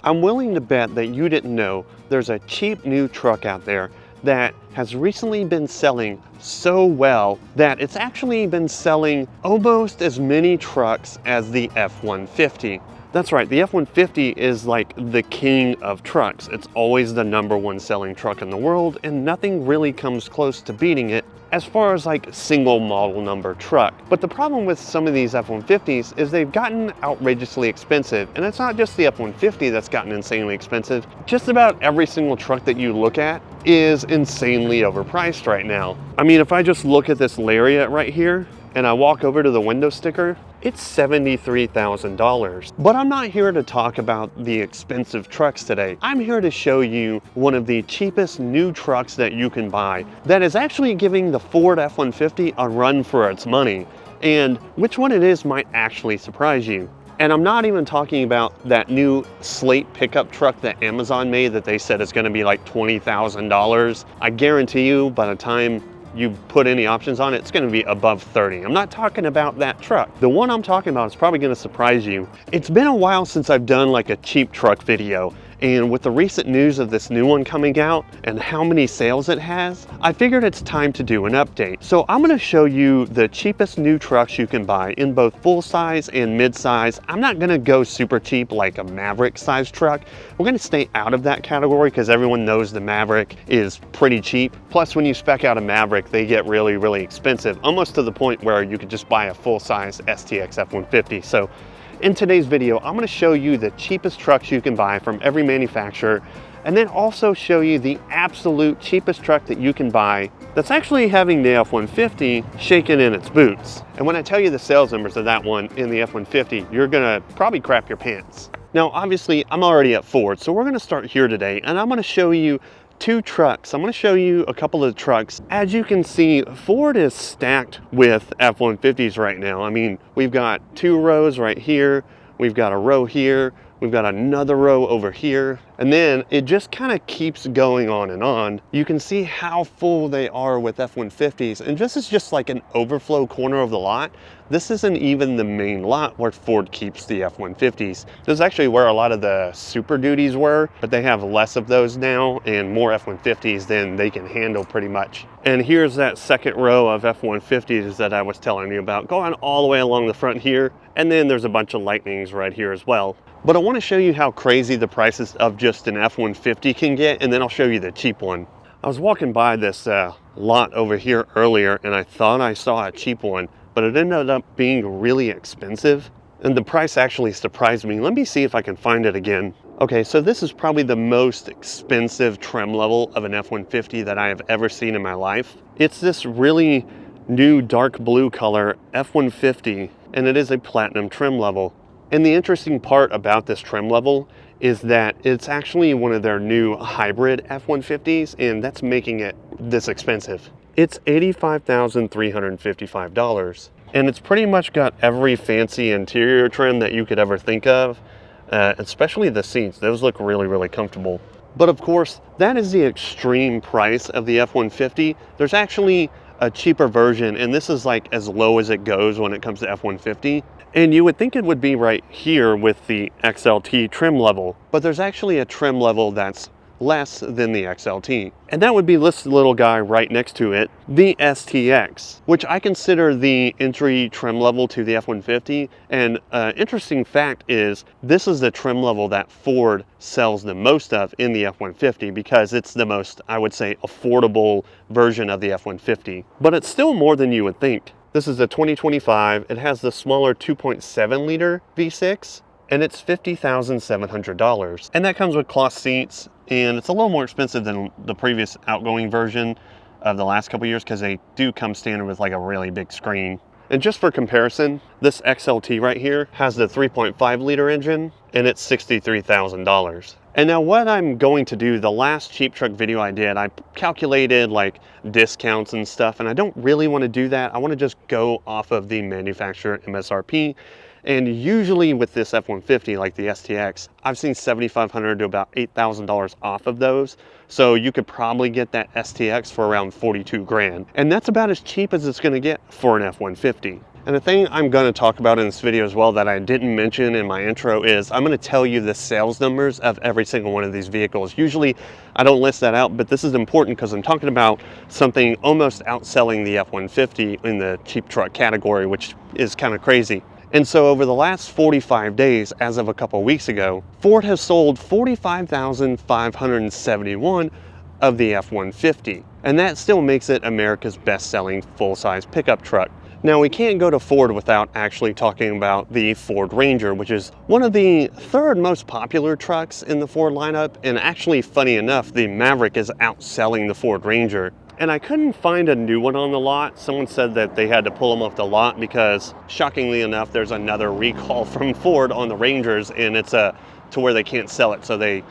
I'm willing to bet that you didn't know there's a cheap new truck out there that has recently been selling so well that it's actually been selling almost as many trucks as the F-150. That's right, the F-150 is like the king of trucks. It's always the #1 selling truck in the world, and nothing really comes close to beating it as far as like single model number truck. But the problem with some of these F-150s is they've gotten outrageously expensive. And it's not just the F-150 that's gotten insanely expensive. Just about every single truck that you look at is insanely overpriced right now. I mean, if I just look at this Lariat right here, and I walk over to the window sticker, it's $73,000. But I'm not here to talk about the expensive trucks today. I'm here to show you one of the cheapest new trucks that you can buy that is actually giving the Ford F-150 a run for its money. And which one it is might actually surprise you. And I'm not even talking about that new Slate pickup truck that Amazon made that they said is gonna be like $20,000. I guarantee you by the time you put any options on it, it's going to be above 30. I'm not talking about that truck. The one I'm talking about is probably going to surprise you. It's been a while since I've done like a cheap truck video. And with the recent news of this new one coming out and how many sales it has, I figured it's time to do an update. So I'm gonna show you the cheapest new trucks you can buy in both full size and mid size. I'm not gonna go super cheap like a Maverick size truck. We're gonna stay out of that category because everyone knows the Maverick is pretty cheap. Plus when you spec out a Maverick, they get really, really expensive, almost to the point where you could just buy a full size STX F-150. So in today's video, I'm going to show you the cheapest trucks you can buy from every manufacturer, and then also show you the absolute cheapest truck that you can buy that's actually having the F-150 shaking in its boots. And when I tell you the sales numbers of that one in the F-150, you're going to probably crap your pants. Now, obviously, I'm already at Ford, so we're going to start here today, and I'm going to show you two trucks. I'm going to show you a couple of trucks. As you can see, Ford is stacked with F-150s right now. I mean, we've got 2 rows right here, we've got a row here, we've got another row over here, and then it just kind of keeps going on and on. You can see how full they are with F-150s, and this is just like an overflow corner of the lot. This isn't even the main lot where Ford keeps the F-150s. This is actually where a lot of the Super Duties were, but they have less of those now and more F-150s than they can handle pretty much. And here's that second row of F-150s that I was telling you about, going all the way along the front here, and then there's a bunch of Lightnings right here as well. But I want to show you how crazy the prices of just an F-150 can get, and then I'll show you the cheap one. I was walking by this lot over here earlier, and I thought I saw a cheap one, but it ended up being really expensive, and the price actually surprised me. Let me see if I can find it again. Okay, so this is probably the most expensive trim level of an F-150 that I have ever seen in my life. It's this really new dark blue color F-150, and it is a platinum trim level. And the interesting part about this trim level is that it's actually one of their new hybrid F-150s, and that's making it this expensive. It's $85,355, and it's pretty much got every fancy interior trim that you could ever think of, especially the seats. Those look really, really comfortable. But of course, that is the extreme price of the F-150. There's actually a cheaper version, and this is like as low as it goes when it comes to F-150. And you would think it would be right here with the XLT trim level, but there's actually a trim level that's less than the XLT. And that would be this little guy right next to it, the STX, which I consider the entry trim level to the F-150. And interesting fact is, this is the trim level that Ford sells the most of in the F-150 because it's the most, I would say, affordable version of the F-150. But it's still more than you would think. This is a 2025. It has the smaller 2.7 liter V6, and it's $50,700. And that comes with cloth seats, and it's a little more expensive than the previous outgoing version of the last couple years because they do come standard with like a really big screen. And just for comparison, this XLT right here has the 3.5 liter engine, and it's $63,000. And now what I'm going to do, the last cheap truck video I did, I calculated like discounts and stuff, and I don't really want to do that. I want to just go off of the manufacturer MSRP. And usually with this F-150, like the STX, I've seen $7,500 to about $8,000 off of those. So you could probably get that STX for around 42 grand. And that's about as cheap as it's going to get for an F-150. And the thing I'm going to talk about in this video as well that I didn't mention in my intro is I'm going to tell you the sales numbers of every single one of these vehicles. Usually I don't list that out, but this is important because I'm talking about something almost outselling the F-150 in the cheap truck category, which is kind of crazy. And so over the last 45 days, as of a couple weeks ago, Ford has sold 45,571 of the F-150. And that still makes it America's best-selling full-size pickup truck. Now, we can't go to Ford without actually talking about the Ford Ranger, which is one of the third most popular trucks in the Ford lineup. And actually, funny enough, the Maverick is outselling the Ford Ranger. And I couldn't find a new one on the lot. Someone said that they had to pull them off the lot because, shockingly enough, there's another recall from Ford on the Rangers, and it's to where they can't sell it. So the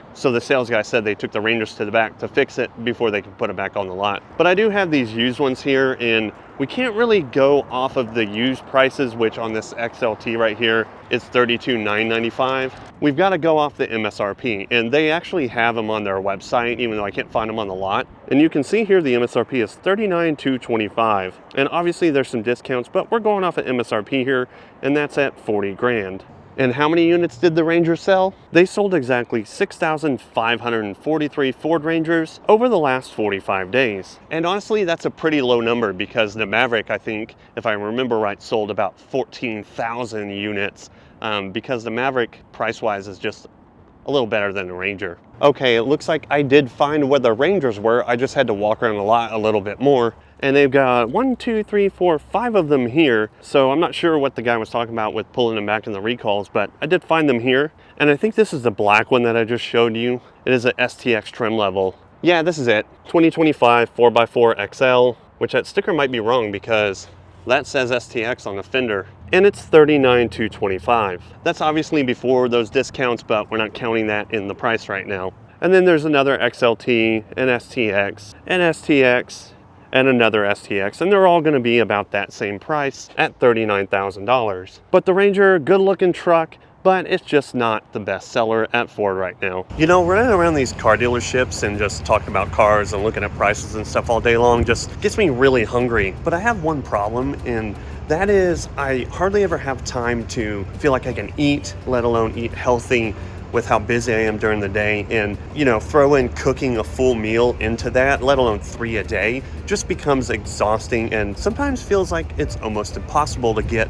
sales guy said they took the Rangers to the back to fix it before they can put it back on the lot. But I do have these used ones here, and we can't really go off of the used prices, which on this XLT right here is $32,995. We've got to go off the MSRP, and they actually have them on their website, even though I can't find them on the lot. And you can see here the MSRP is $39,225. And obviously there's some discounts, but we're going off of MSRP here, and that's at 40 grand. And how many units did the Ranger sell? They sold exactly 6,543 Ford Rangers over the last 45 days. And honestly, that's a pretty low number because the Maverick, I think, if I remember right, sold about 14,000 units because the Maverick price-wise is just a little better than the Ranger. Okay, it looks like I did find where the Rangers were. I just had to walk around the lot a little bit more. And they've got 1, 2, 3, 4, 5 of them here. So I'm not sure what the guy was talking about with pulling them back in the recalls, but I did find them here. And I think this is the black one that I just showed you. It is a STX trim level. Yeah, this is it. 2025 4x4 XL, which that sticker might be wrong because that says STX on the fender. And it's $39,225. That's obviously before those discounts, but we're not counting that in the price right now. And then there's another XLT, an STX, an STX, and another STX, and they're all going to be about that same price at $39,000. But the Ranger, good looking truck, but it's just not the best seller at Ford right now. You know, running around these car dealerships and just talking about cars and looking at prices and stuff all day long just gets me really hungry. But I have one problem, and that is I hardly ever have time to feel like I can eat, let alone eat healthy, with how busy I am during the day. And, you know, throw in cooking a full meal into that, let alone 3 a day, just becomes exhausting and sometimes feels like it's almost impossible to get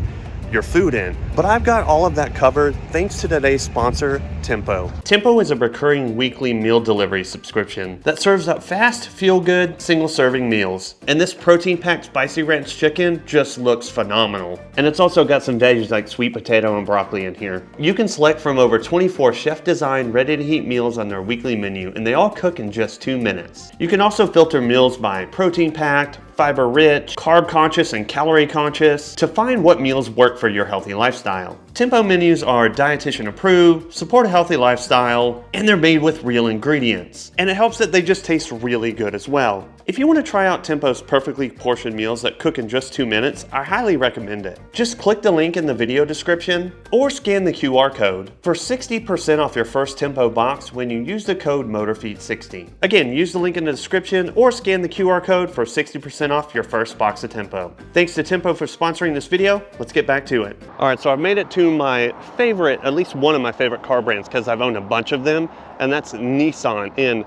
your food in. But I've got all of that covered thanks to today's sponsor, Tempo. Tempo is a recurring weekly meal delivery subscription that serves up fast, feel-good, single-serving meals. And this protein-packed spicy ranch chicken just looks phenomenal. And it's also got some veggies like sweet potato and broccoli in here. You can select from over 24 chef-designed, ready-to-heat meals on their weekly menu, and they all cook in just 2 minutes. You can also filter meals by protein-packed, fiber-rich, carb-conscious, and calorie-conscious to find what meals work for your healthy lifestyle. Tempo menus are dietitian approved, support a healthy lifestyle, and they're made with real ingredients. And it helps that they just taste really good as well. If you want to try out Tempo's perfectly portioned meals that cook in just 2 minutes, I highly recommend it. Just click the link in the video description or scan the QR code for 60% off your first Tempo box when you use the code MOTORFEED60. Again, use the link in the description or scan the QR code for 60% off your first box of Tempo. Thanks to Tempo for sponsoring this video. Let's get back to it. All right, so I've made it to my favorite, at least one of my favorite car brands because I've owned a bunch of them, and that's Nissan. And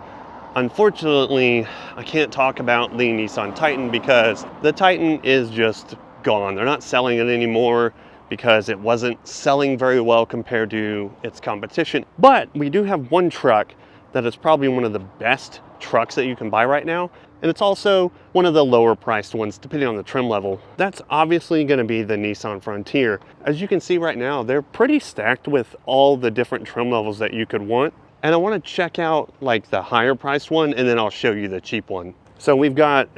unfortunately, I can't talk about the Nissan Titan because the Titan is just gone. They're not selling it anymore because it wasn't selling very well compared to its competition. But we do have one truck that is probably one of the best trucks that you can buy right now. And it's also one of the lower priced ones, depending on the trim level. That's obviously gonna be the Nissan Frontier. As you can see right now, they're pretty stacked with all the different trim levels that you could want. And I wanna check out like the higher priced one, and then I'll show you the cheap one. So we've got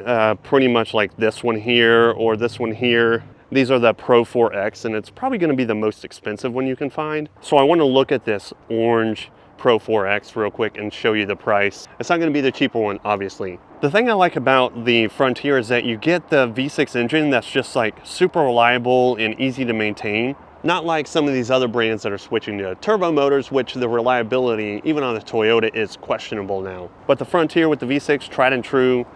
pretty much like this one here or this one here. These are the Pro 4X, and it's probably gonna be the most expensive one you can find. So I wanna look at this orange Pro 4X real quick and show you the price. It's not going to be the cheaper one, obviously. The thing I like about the Frontier is that you get the V6 engine that's just like super reliable and easy to maintain. Not like some of these other brands that are switching to turbo motors, which the reliability, even on the Toyota, is questionable now. But the Frontier with the V6, tried and true,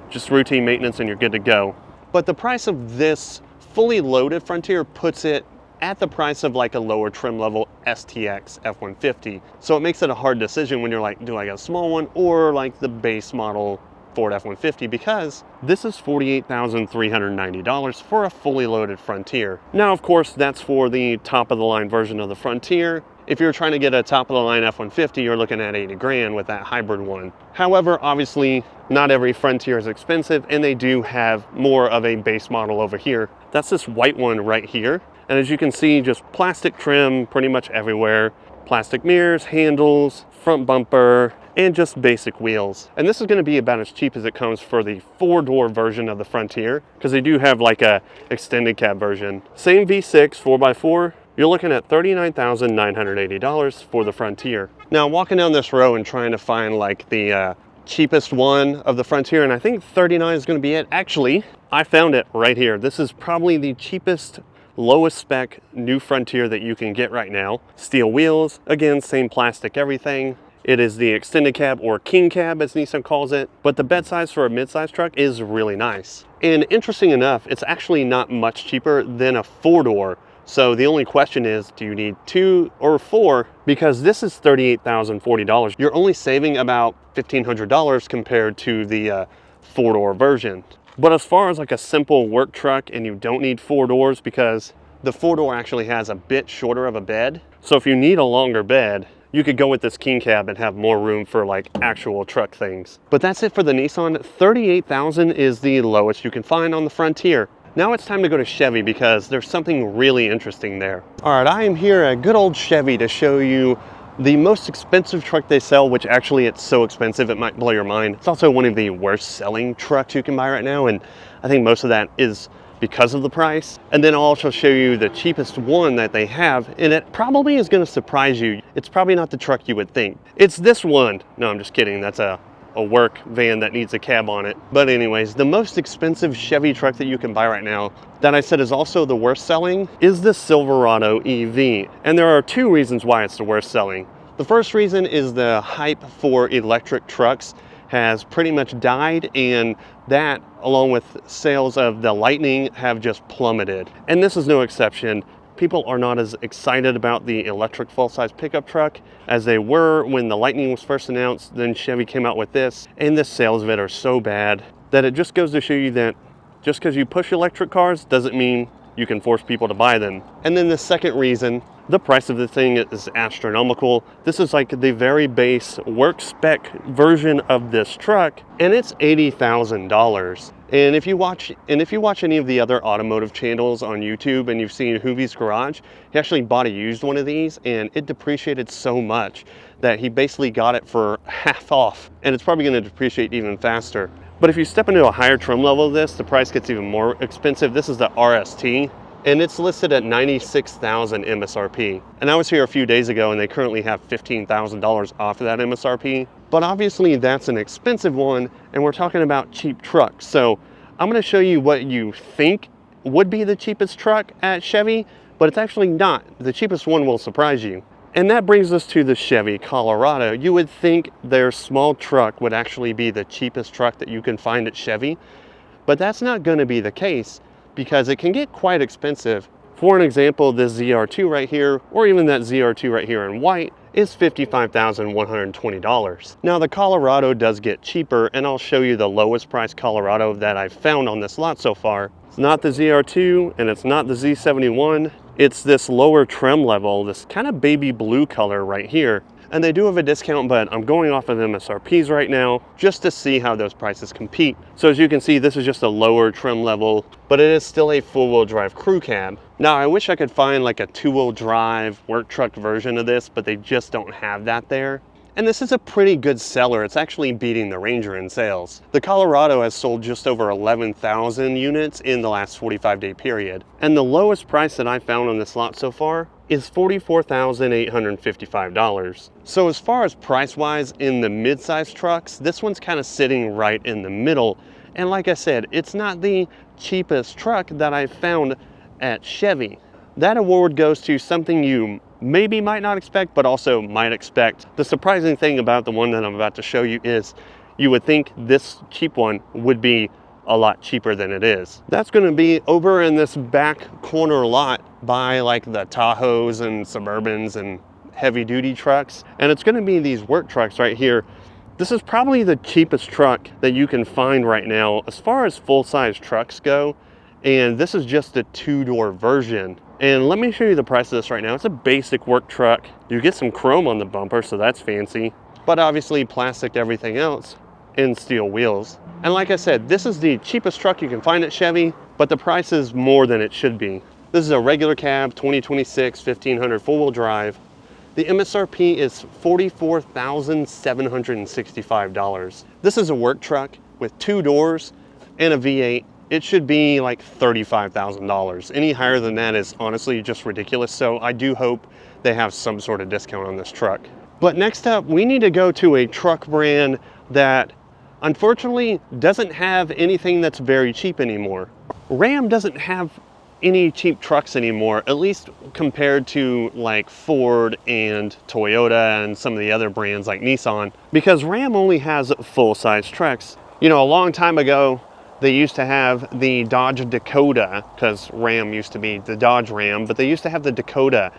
just routine maintenance and you're good to go. But the price of this fully loaded Frontier puts it at the price of like a lower trim level STX F-150. So it makes it a hard decision when you're like, do I get a small one or like the base model Ford F-150, because this is $48,390 for a fully loaded Frontier. Now, of course, that's for the top of the line version of the Frontier. If you're trying to get a top of the line F-150, you're looking at 80 grand with that hybrid one. However, obviously, not every Frontier is expensive, and they do have more of a base model over here. That's this white one right here. And as you can see, just plastic trim pretty much everywhere. Plastic mirrors, handles, front bumper, and just basic wheels. And this is going to be about as cheap as it comes for the 4-door version of the Frontier, because they do have like a extended cab version. Same V6 4x4. You're looking at $39,980 for the Frontier. Now, walking down this row and trying to find like the cheapest one of the Frontier, and I think 39 is going to be it. Actually, I found it right here. This is probably the cheapest, lowest spec new Frontier that you can get right now. Steel wheels, again, same plastic everything. It is the extended cab, or king cab as Nissan calls it, but the bed size for a midsize truck is really nice. And interesting enough, it's actually not much cheaper than a 4-door. So the only question is, do you need 2 or 4? Because this is $38,040. You're only saving about $1,500 compared to the 4-door version. But as far as like a simple work truck, and you don't need 4 doors, because the 4-door actually has a bit shorter of a bed. So if you need a longer bed, you could go with this king cab and have more room for like actual truck things. But that's it for the Nissan. $38,000 is the lowest you can find on the Frontier. Now it's time to go to Chevy, because there's something really interesting there. All right, I am here at good old Chevy to show you the most expensive truck they sell, which actually it's so expensive it might blow your mind. It's also one of the worst selling trucks you can buy right now, and I think most of that is because of the price. And then I'll also show you the cheapest one that they have, and it probably is going to surprise you. It's probably not the truck you would think. It's this one. No, I'm just kidding. That's a work van that needs a cab on it. But anyways, the most expensive Chevy truck that you can buy right now, that I said is also the worst selling, is the Silverado EV. And there are 2 reasons why it's the worst selling. The first reason is the hype for electric trucks has pretty much died, and that, along with sales of the Lightning, have just plummeted. And this is no exception. People are not as excited about the electric full-size pickup truck as they were when the Lightning was first announced. Then Chevy came out with this, and the sales of it are so bad that it just goes to show you that just because you push electric cars doesn't mean you can force people to buy them. And then the second reason, the price of the thing is astronomical. This is like the very base work spec version of this truck, and it's $80,000. And if you watch any of the other automotive channels on YouTube, and you've seen Hoovie's Garage, he actually bought a used one of these, and it depreciated so much that he basically got it for half off, and it's probably going to depreciate even faster. But if you step into a higher trim level of this, the price gets even more expensive. This is the RST, and it's listed at $96,000 MSRP. And I was here a few days ago, and they currently have $15,000 off of that MSRP. But obviously that's an expensive one, and we're talking about cheap trucks. So I'm going to show you what you think would be the cheapest truck at Chevy, but it's actually not. The cheapest one will surprise you. And that brings us to the Chevy Colorado. You would think their small truck would actually be the cheapest truck that you can find at Chevy, but that's not going to be the case, because it can get quite expensive. For an example, this ZR2 right here, or even that ZR2 right here in white, is $55,120. Now the Colorado does get cheaper, and I'll show you the lowest price Colorado that I've found on this lot so far. It's not the ZR2, and it's not the Z71. It's this lower trim level, this kind of baby blue color right here. And they do have a discount, but I'm going off of MSRPs right now just to see how those prices compete. So as you can see, this is just a lower trim level, but it is still a 4-wheel drive crew cab. Now I wish I could find like a 2-wheel drive work truck version of this, but they just don't have that there. And this is a pretty good seller. It's actually beating the Ranger in sales. The Colorado has sold just over 11,000 units in the last 45-day period. And the lowest price that I found on this lot so far is $44,855. So as far as price-wise in the mid-size trucks, this one's kind of sitting right in the middle. And like I said, it's not the cheapest truck that I found at Chevy. That award goes to something you maybe might not expect, but also might expect. The surprising thing about the one that I'm about to show you is you would think this cheap one would be a lot cheaper than it is. That's going to be over in this back corner lot by like the Tahoes and Suburbans and heavy duty trucks. And it's going to be these work trucks right here. This is probably the cheapest truck that you can find right now as far as full-size trucks go. And this is just a 2-door version. And let me show you the price of this right now. It's a basic work truck. You get some chrome on the bumper, so that's fancy. But obviously plastic everything else and steel wheels. And like I said, this is the cheapest truck you can find at Chevy, but the price is more than it should be. This is a regular cab, 2026, 1500 four-wheel drive. The MSRP is $44,765. This is a work truck with 2 doors and a V8. It should be like $35,000. Any higher than that is honestly just ridiculous. So I do hope they have some sort of discount on this truck. But next up, we need to go to a truck brand that unfortunately doesn't have anything that's very cheap anymore. Ram doesn't have any cheap trucks anymore, at least compared to like Ford and Toyota and some of the other brands like Nissan, because Ram only has full-size trucks. You know, a long time ago, they used to have the Dodge Dakota, because Ram used to be the Dodge Ram, but they used to have the Dakota.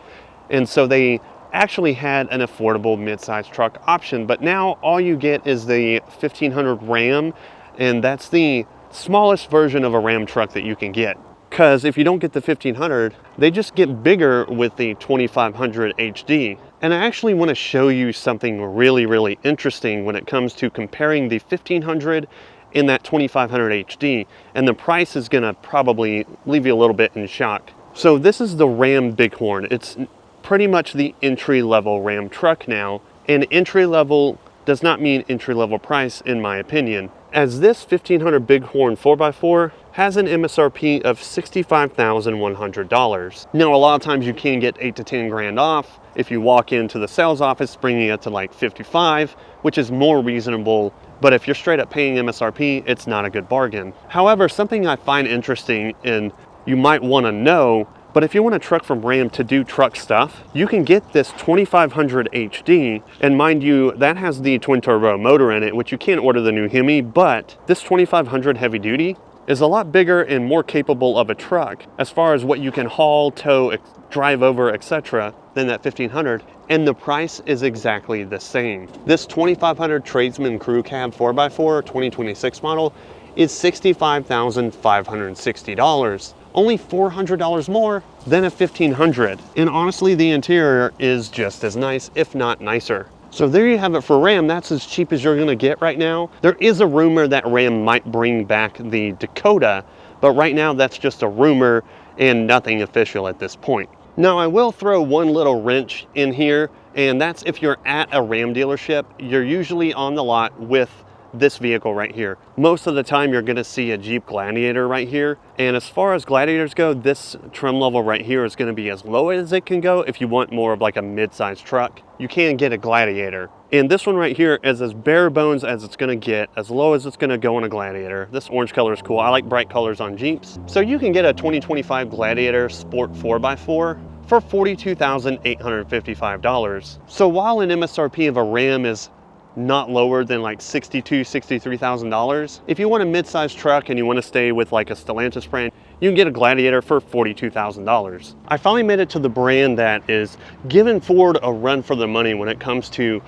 And so they actually had an affordable mid-size truck option, but now all you get is the 1500 Ram, and that's the smallest version of a Ram truck that you can get. Because if you don't get the 1500, they just get bigger with the 2500 HD. And I actually want to show you something really interesting when it comes to comparing the 1500 in that 2500 HD, and the price is gonna probably leave you a little bit in shock. So this is the Ram Bighorn. It's pretty much the entry-level Ram truck now, and entry-level does not mean entry-level price in my opinion, as this 1500 Bighorn 4x4 has an MSRP of $65,100. Now, a lot of times you can get 8 to 10 grand off if you walk into the sales office bringing it to like 55, which is more reasonable. But if you're straight up paying MSRP, it's not a good bargain. However, something I find interesting and you might want to know, but if you want a truck from Ram to do truck stuff, you can get this 2500 HD, and mind you, that has the twin turbo motor in it, which you can't order the new Hemi, but this 2500 heavy duty is a lot bigger and more capable of a truck as far as what you can haul, tow, drive over, etc. than that 1500, and the price is exactly the same. This 2500 Tradesman Crew Cab 4x4 2026 model is $65,560. Only $400 more than a 1500. And honestly, the interior is just as nice, if not nicer. So there you have it for Ram. That's as cheap as you're gonna get right now. There is a rumor that Ram might bring back the Dakota, but right now that's just a rumor and nothing official at this point. Now, I will throw one little wrench in here, and that's if you're at a Ram dealership, you're usually on the lot with this vehicle right here. Most of the time you're gonna see a Jeep Gladiator right here. And as far as Gladiators go, this trim level right here is gonna be as low as it can go. If you want more of like a mid-sized truck, you can get a Gladiator. And this one right here is as bare bones as it's gonna get, as low as it's gonna go on a Gladiator. This orange color is cool. I like bright colors on Jeeps. So you can get a 2025 Gladiator Sport 4x4 for $42,855. So while an MSRP of a Ram is not lower than like $62,000, $63,000. If you want a mid-sized truck and you want to stay with like a Stellantis brand, you can get a Gladiator for $42,000. I finally made it to the brand that is giving Ford a run for the money when it comes to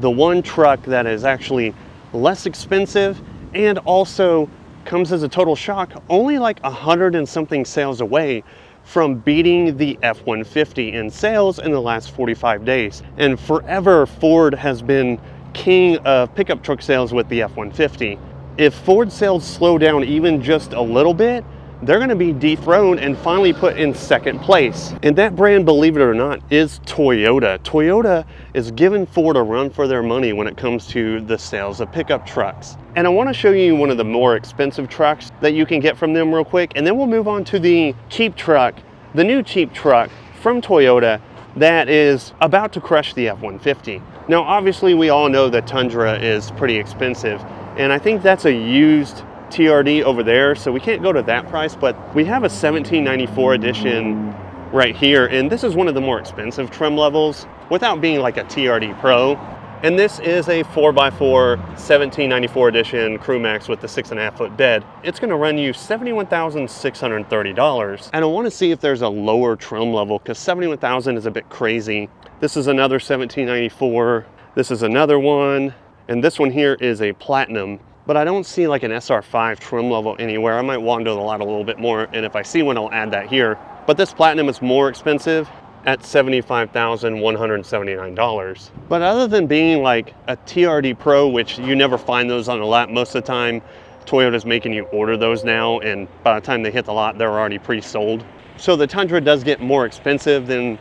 the one truck that is actually less expensive and also comes as a total shock, only like 100 and something sales away from beating the F-150 in sales in the last 45 days. And forever, Ford has been king of pickup truck sales with the F-150. If Ford sales slow down even just a little bit, they're gonna be dethroned and finally put in second place. And that brand, believe it or not, is Toyota. Toyota is giving Ford a run for their money when it comes to the sales of pickup trucks. And I wanna show you one of the more expensive trucks that you can get from them real quick, and then we'll move on to the cheap truck, the new cheap truck from Toyota that is about to crush the F-150. Now, obviously, we all know that Tundra is pretty expensive, and I think that's a used TRD over there, so we can't go to that price, but we have a 1794 edition right here, and this is one of the more expensive trim levels without being like a TRD Pro. And this is a 4x4 1794 edition Crew Max with the 6.5 foot bed. It's gonna run you $71,630. And I wanna see if there's a lower trim level because 71,000 is a bit crazy. This is another 1794. This is another one. And this one here is a Platinum, but I don't see like an SR5 trim level anywhere. I might wander the lot a little bit more, and if I see one, I'll add that here. But this Platinum is more expensive at $75,179. But other than being like a TRD Pro, which you never find those on the lot most of the time, Toyota's making you order those now, and by the time they hit the lot, they're already pre-sold. So the Tundra does get more expensive than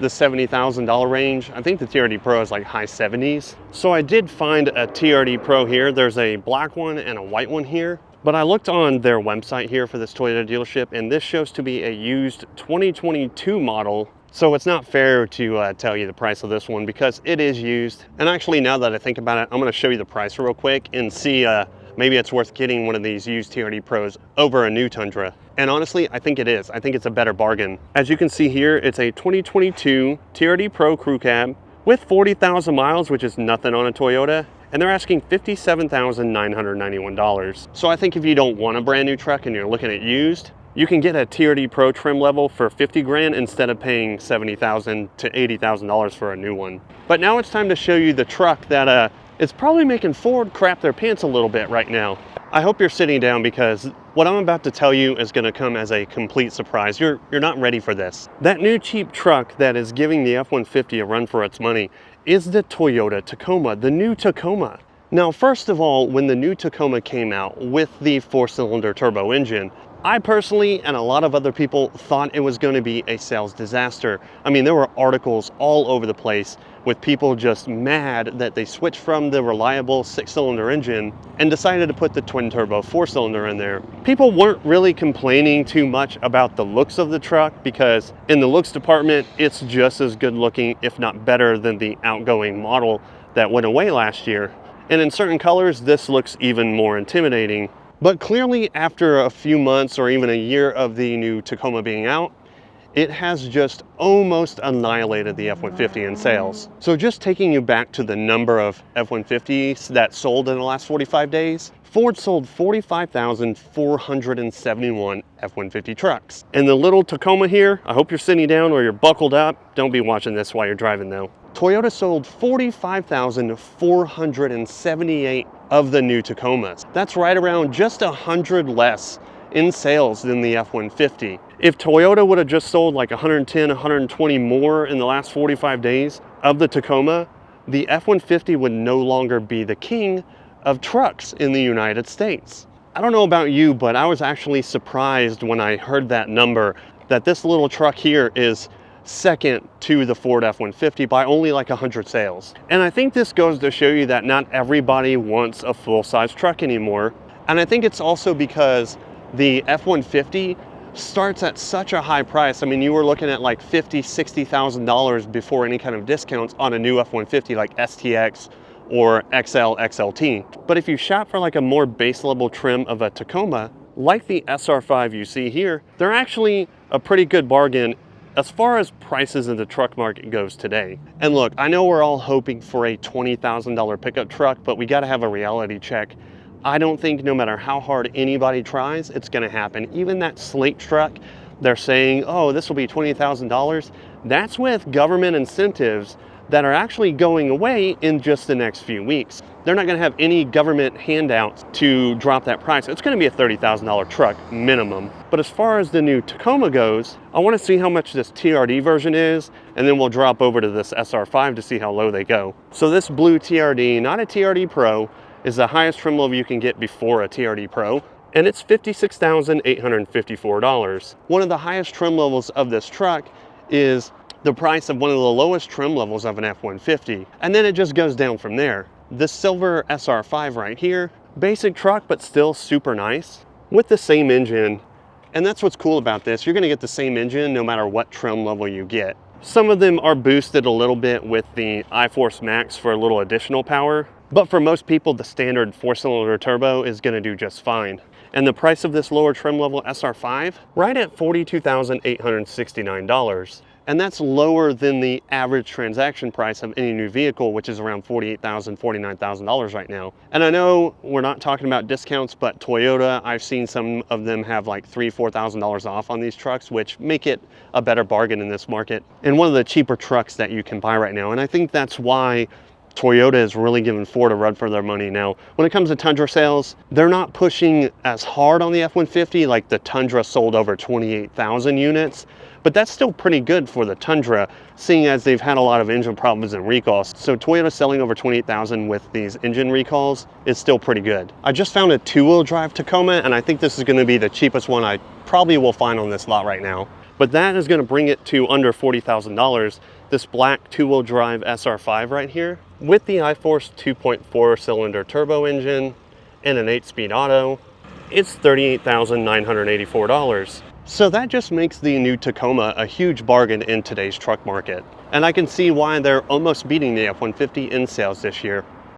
the $70,000 range. I think the TRD Pro is like high 70s. So I did find a TRD Pro here. There's a black one and a white one here. But I looked on their website here for this Toyota dealership, and this shows to be a used 2022 model. So it's not fair to tell you the price of this one because it is used. And actually, now that I think about it, I'm gonna show you the price real quick and see maybe it's worth getting one of these used TRD Pros over a new Tundra. And honestly, I think it is. I think it's a better bargain. As you can see here, it's a 2022 TRD Pro Crew Cab with 40,000 miles, which is nothing on a Toyota. And they're asking $57,991. So I think if you don't want a brand new truck and you're looking at used, you can get a TRD Pro trim level for 50 grand instead of paying $70,000 to $80,000 for a new one. But now it's time to show you the truck that is probably making Ford crap their pants a little bit right now. I hope you're sitting down because what I'm about to tell you is gonna come as a complete surprise. You're not ready for this. That new cheap truck that is giving the F-150 a run for its money is the Toyota Tacoma, the new Tacoma. Now, first of all, when the new Tacoma came out with the 4-cylinder turbo engine, I personally and a lot of other people thought it was going to be a sales disaster. I mean, there were articles all over the place with people just mad that they switched from the reliable 6-cylinder engine and decided to put the twin-turbo 4-cylinder in there. People weren't really complaining too much about the looks of the truck because in the looks department, it's just as good looking, if not better, than the outgoing model that went away last year. And in certain colors, this looks even more intimidating. But clearly, after a few months or even a year of the new Tacoma being out, it has just almost annihilated the F-150 in sales. So just taking you back to the number of F-150s that sold in the last 45 days, Ford sold 45,471 F-150 trucks. And the little Tacoma here, I hope you're sitting down or you're buckled up. Don't be watching this while you're driving though. Toyota sold 45,478 of the new Tacomas. That's right around just 100 less in sales than the F-150. If Toyota would have just sold like 110, 120 more in the last 45 days of the Tacoma, the F-150 would no longer be the king of trucks in the United States. I don't know about you, but I was actually surprised when I heard that number, that this little truck here is second to the Ford F-150 by only like 100 sales. And I think this goes to show you that not everybody wants a full-size truck anymore. And I think it's also because the F-150 starts at such a high price. I mean, you were looking at like $50,000, $60,000 before any kind of discounts on a new F-150 like STX or XL, XLT. But if you shop for like a more base level trim of a Tacoma, like the SR5 you see here, they're actually a pretty good bargain as far as prices in the truck market goes today. And look, I know we're all hoping for a $20,000 pickup truck, but we gotta have a reality check. I don't think no matter how hard anybody tries, it's gonna happen. Even that slate truck, they're saying, oh, this will be $20,000. That's with government incentives that are actually going away in just the next few weeks. They're not gonna have any government handouts to drop that price. It's gonna be a $30,000 truck minimum. But as far as the new Tacoma goes, I wanna see how much this TRD version is, and then we'll drop over to this SR5 to see how low they go. So this blue TRD, not a TRD Pro, is the highest trim level you can get before a TRD Pro, and it's $56,854. One of the highest trim levels of this truck is the price of one of the lowest trim levels of an F-150. And then it just goes down from there. This silver SR5 right here, basic truck, but still super nice with the same engine. And that's what's cool about this. You're gonna get the same engine no matter what trim level you get. Some of them are boosted a little bit with the iForce Max for a little additional power, but for most people, the standard 4-cylinder turbo is gonna do just fine. And the price of this lower trim level SR5, right at $42,869. And that's lower than the average transaction price of any new vehicle, which is around $48,000, $49,000 right now. And I know we're not talking about discounts, but Toyota, I've seen some of them have like $3,000, $4,000 off on these trucks, which make it a better bargain in this market. And one of the cheaper trucks that you can buy right now. And I think that's why Toyota is really giving Ford a run for their money. Now, when it comes to Tundra sales, they're not pushing as hard on the F-150, like the Tundra sold over 28,000 units, but that's still pretty good for the Tundra, seeing as they've had a lot of engine problems and recalls. So Toyota selling over 28,000 with these engine recalls is still pretty good. I just found a two-wheel drive Tacoma, and I think this is gonna be the cheapest one I probably will find on this lot right now. But that is gonna bring it to under $40,000. This black two-wheel drive SR5 right here with the iForce 2.4 cylinder turbo engine and an 8-speed auto, it's $38,984. So that just makes the new Tacoma a huge bargain in today's truck market. And I can see why they're almost beating the F-150 in sales this year.